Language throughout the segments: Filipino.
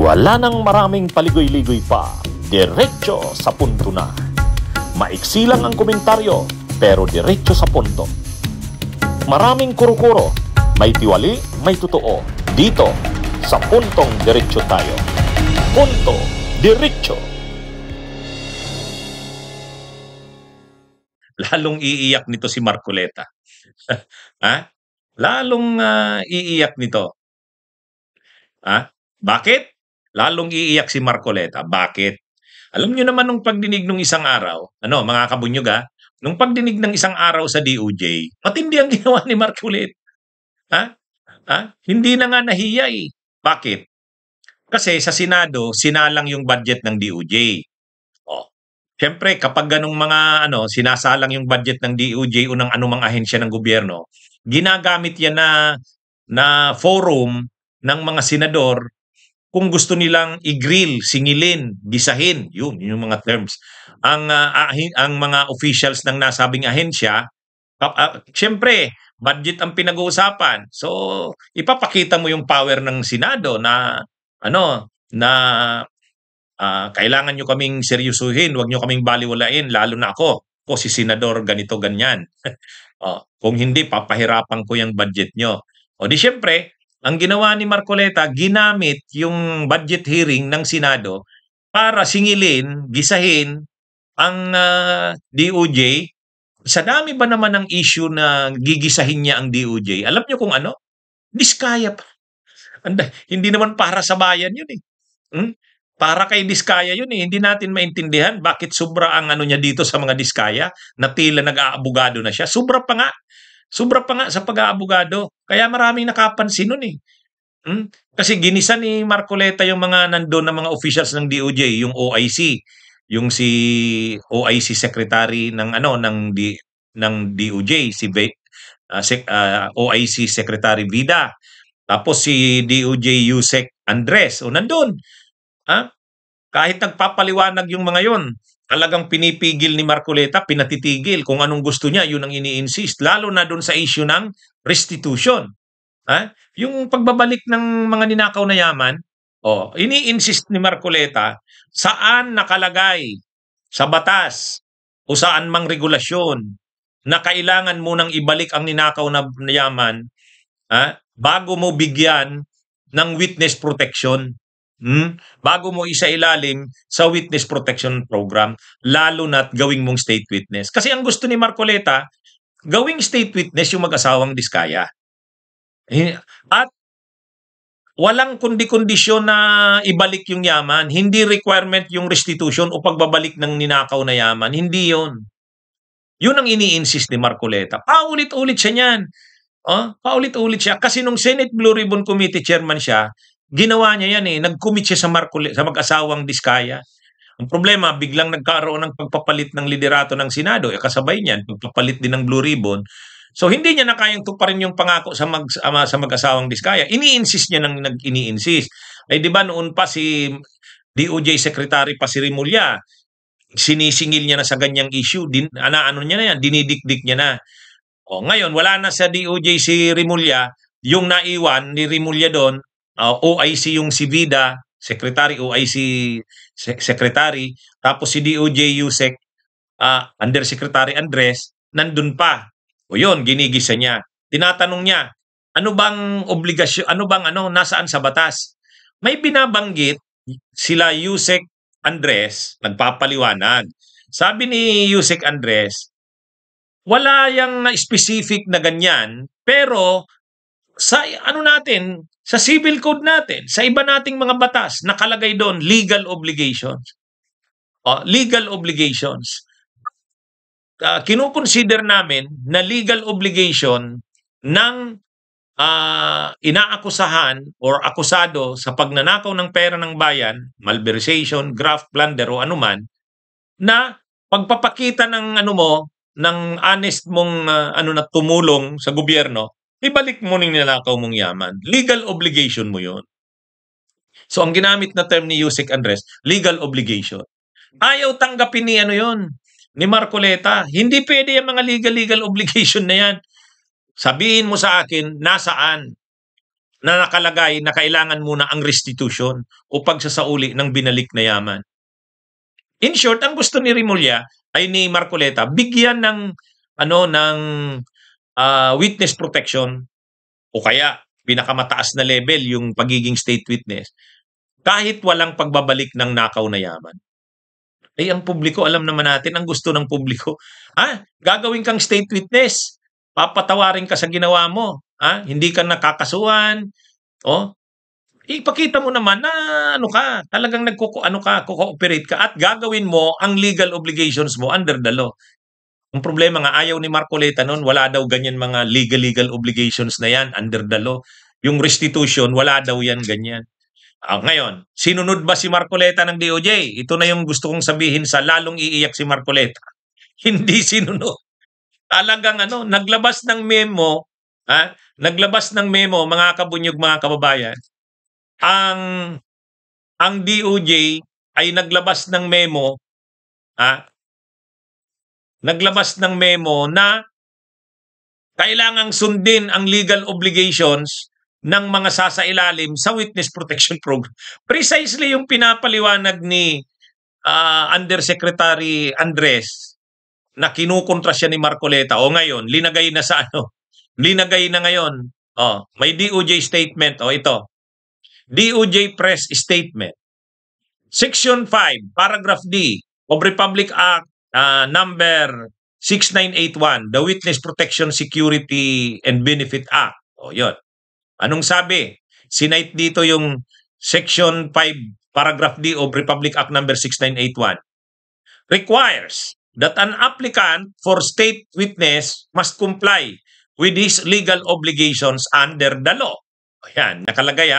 Wala nang maraming paligoy-ligoy pa, diretso sa punto na. Maiksi lang ang komentaryo, pero diretso sa punto. Maraming kuro-kuro, may tiwali, may totoo. Dito, sa puntong diretso tayo. Punto, diretso. Lalong iiyak nito si Marcoleta. Ha? Lalong iiyak nito. Ha? Bakit? Lalong iiyak si Marcoleta. Bakit? Alam niyo naman nung pagdinig nung isang araw, mga kabunyog nung pagdinig ng isang araw sa DOJ, matindi ang ginawa ni Marcoleta. Hindi na nga nahiya eh. Bakit? Kasi sa Senado, sinalang yung budget ng DOJ. Siyempre, kapag ganong mga sinasalang yung budget ng DOJ o ng anumang ahensya ng gobyerno, ginagamit yan na forum ng mga senador kung gusto nilang i-grill, singilin, gisahin, yun yung mga terms. Ang mga officials ng nasabing ahensya, siyempre, budget ang pinag-uusapan. So, ipapakita mo yung power ng Senado na kailangan nyo kaming seryosuhin, huwag nyo kaming baliwalain, lalo na ako si senador ganito ganyan. Kung hindi, papahirapan ko yung budget nyo. O di syempre, ang ginawa ni Marcoleta, ginamit yung budget hearing ng Senado para singilin, gisahin ang DOJ. Sa dami ba naman ng issue na gigisahin niya ang DOJ? Alam nyo kung ano? Diskaya pa. Hindi naman para sa bayan yun eh. Para kay Diskaya yun eh. Hindi natin maintindihan bakit sobra ang niya dito sa mga Diskaya na tila nag-aabogado na siya. Sobra pa nga sa pag-aabogado. Kaya maraming nakapansin nun eh. Kasi ginisa ni Marcoleta yung mga nandun na mga officials ng DOJ, yung OIC, yung si OIC secretary ng DOJ, si OIC secretary Vida. Tapos si DOJ Yusek Andres, nandun. Kahit nagpapaliwanag yung mga yon, talagang pinipigil ni Marcoleta, pinatitigil kung anong gusto niya, yun ang ini-insist, lalo na doon sa issue ng restitution. Yung pagbabalik ng mga ninakaw na yaman, ini-insist ni Marcoleta saan nakalagay sa batas o saan mang regulasyon na kailangan munang ibalik ang ninakaw na yaman bago mo bigyan ng witness protection. Bago mo isailalim sa witness protection program, lalo na't gawing mong state witness. Kasi ang gusto ni Marcoleta, gawing state witness yung mag-asawang Diskaya. At walang kondisyon na ibalik yung yaman, hindi requirement yung restitution o pagbabalik ng ninakaw na yaman, hindi yon. Yun ang ini-insist ni Marcoleta. Paulit-ulit siya niyan. Paulit-ulit siya. Kasi nung Senate Blue Ribbon Committee chairman siya, ginawa niya yan eh. Nag-commit siya sa mag-asawang Diskaya. Ang problema, biglang nagkaroon ng pagpapalit ng liderato ng Senado. Kasabay niyan, pagpapalit din ng Blue Ribbon. So hindi niya na kayang tuparin yung pangako sa mag-asawang Diskaya. Ini-insist niya nang nag-ini-insist. Di ba noon pa si DOJ Secretary pa si Remulla, sinisingil niya na sa ganyang issue, niya na yan, dinidikdik niya na. Ngayon, wala na sa DOJ si Remulla, yung naiwan ni Remulla doon, OIC yung si Vida, Secretary, OIC Secretary, tapos si DOJ Yusek, Undersecretary Andres, nandun pa. Yun, ginigisa niya. Tinatanong niya, ano bang obligasyon, nasaan sa batas? May binabanggit sila Yusek Andres, nagpapaliwanag. Sabi ni Yusek Andres, wala yang specific na ganyan, pero sa sa civil code natin, sa iba nating mga batas, nakalagay doon legal obligations. Legal obligations. Kinukonsider namin na legal obligation ng inaakusahan or akusado sa pagnanakaw ng pera ng bayan, malversation, graft, plunder o anuman, na pagpapakita ng ng honest mong na tumulong sa gobyerno, ibalik mo ng ninakaw mong yaman. Legal obligation mo yon. So ang ginamit na term ni Yusek Andres, legal obligation. Ayaw tanggapin ni ni Marcoleta. Hindi pwede yung mga legal obligation na yan. Sabihin mo sa akin, nasaan? na nakalagay na kailangan muna ang restitution o pagsasauli ng binalik na yaman. In short, ang gusto ni Remulla ay ni Marcoleta bigyan ng witness protection o kaya pinakamataas na level yung pagiging state witness kahit walang pagbabalik ng nakaw na yaman. Ang publiko, alam naman natin, ang gusto ng publiko, gagawin kang state witness, papatawarin ka sa ginawa mo, hindi ka nakakasuhan, ipakita mo naman na talagang ko-cooperate ka at gagawin mo ang legal obligations mo under the law. Ang problema nga, ayaw ni Marcoleta noon, wala daw ganyan mga legal obligations na yan under the law. Yung restitution, wala daw yan ganyan. Ngayon, sinunod ba si Marcoleta ng DOJ? Ito na yung gusto kong sabihin sa lalong iiyak si Marcoleta. Hindi sinunod. Talagang naglabas ng memo, mga kabunyog, mga kababayan. Ang DOJ ay naglabas ng memo, na kailangang sundin ang legal obligations ng mga sasailalim sa Witness Protection Program. Precisely yung pinapaliwanag ni Undersecretary Andres na kinukontra siya ni Marcoleta. Ngayon, linagay na ngayon. May DOJ statement. Ito. DOJ Press Statement. Section 5, Paragraph D of Republic Act number 6981, the Witness Protection Security and Benefit Act. Yun. Anong sabi? Sinite dito yung Section 5, Paragraph D of Republic Act number 6981. Requires that an applicant for state witness must comply with his legal obligations under the law. Ayan, nakalagay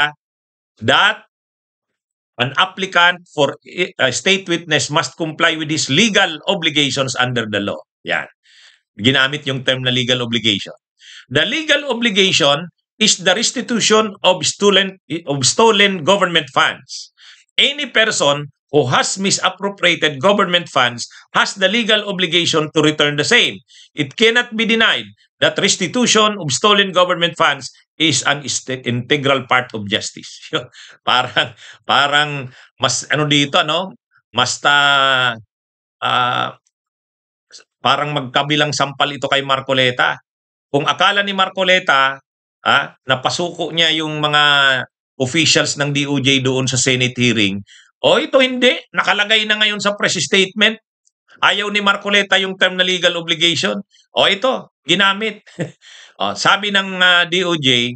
that an applicant for a state witness must comply with his legal obligations under the law. Yan. Ginamit yung term na legal obligation. The legal obligation is the restitution of stolen government funds. Any person who has misappropriated government funds has the legal obligation to return the same. It cannot be denied that restitution of stolen government funds is an integral part of justice. parang mas dito parang magkabilang sampal ito kay Marcoleta. Kung akala ni Marcoleta napasuko niya yung mga officials ng DOJ doon sa Senate hearing, ito hindi, nakalagay na ngayon sa press statement. Ayaw ni Marcoleta yung term na legal obligation. Ito, ginamit. Sabi ng DOJ,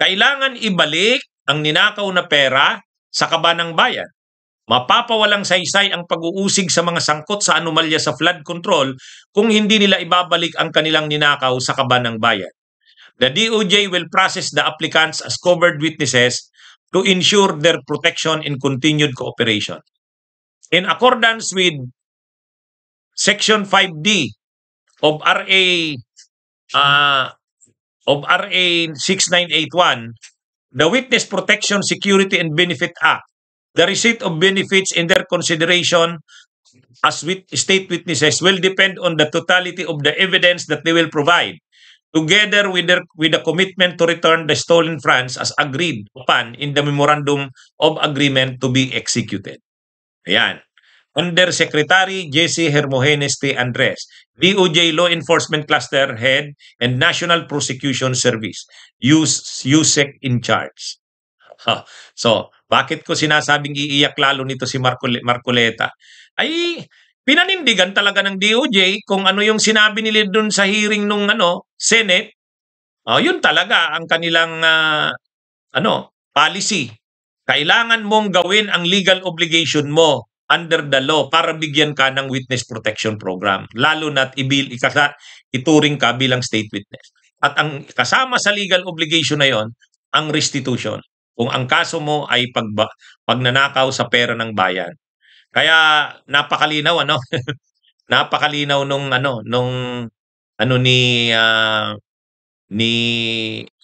kailangan ibalik ang ninakaw na pera sa kaba ng bayan. Mapapawalang saysay ang pag-uusig sa mga sangkot sa anomalya sa flood control kung hindi nila ibabalik ang kanilang ninakaw sa kaba ng bayan. The DOJ will process the applicants as covered witnesses to ensure their protection and continued cooperation. In accordance with Section 5D of RA 6981, the Witness Protection, Security and Benefit Act, the receipt of benefits in their consideration as state witnesses will depend on the totality of the evidence that they will provide, together with the commitment to return the stolen funds as agreed upon in the Memorandum of Agreement to be executed. Ayan. Undersecretary Jesse Hermogenes T. Andres, DOJ Law Enforcement Cluster Head and National Prosecution Service, USEC in charge. So, bakit ko sinasabing iiyak lalo nito si Marcoleta? Ay, pinanindigan talaga ng DOJ kung ano yung sinabi nila dun sa hearing nung Senate. Yun talaga ang kanilang policy. Kailangan mong gawin ang legal obligation mo under the law para bigyan ka ng witness protection program, lalo na't ituring ka bilang state witness. At ang kasama sa legal obligation na yon, ang restitution. Kung ang kaso mo ay pagnanakaw sa pera ng bayan. Kaya napakalinaw napakalinaw nung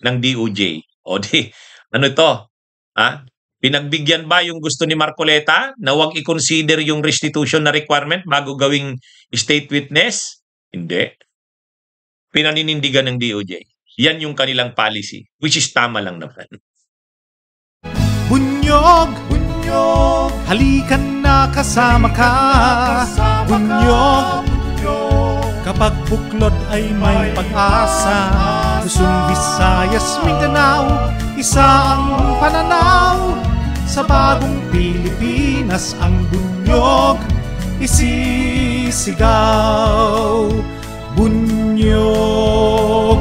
ng DOJ. Pinagbigyan ba yung gusto ni Marcoleta na wag i-consider yung restitution na requirement bago gawing state witness? Hindi. Pinaninindigan ng DOJ. Yan yung kanilang policy, which is tama lang naman. Bunyog, bunyog, halikan na kasama ka. Bunyog, kapag buklod ay may pag-asa. Luzon, Visayas, Mindanao, isa ang pananaw. Sa bagong Pilipinas ang bunyog isisigaw. Bunyog.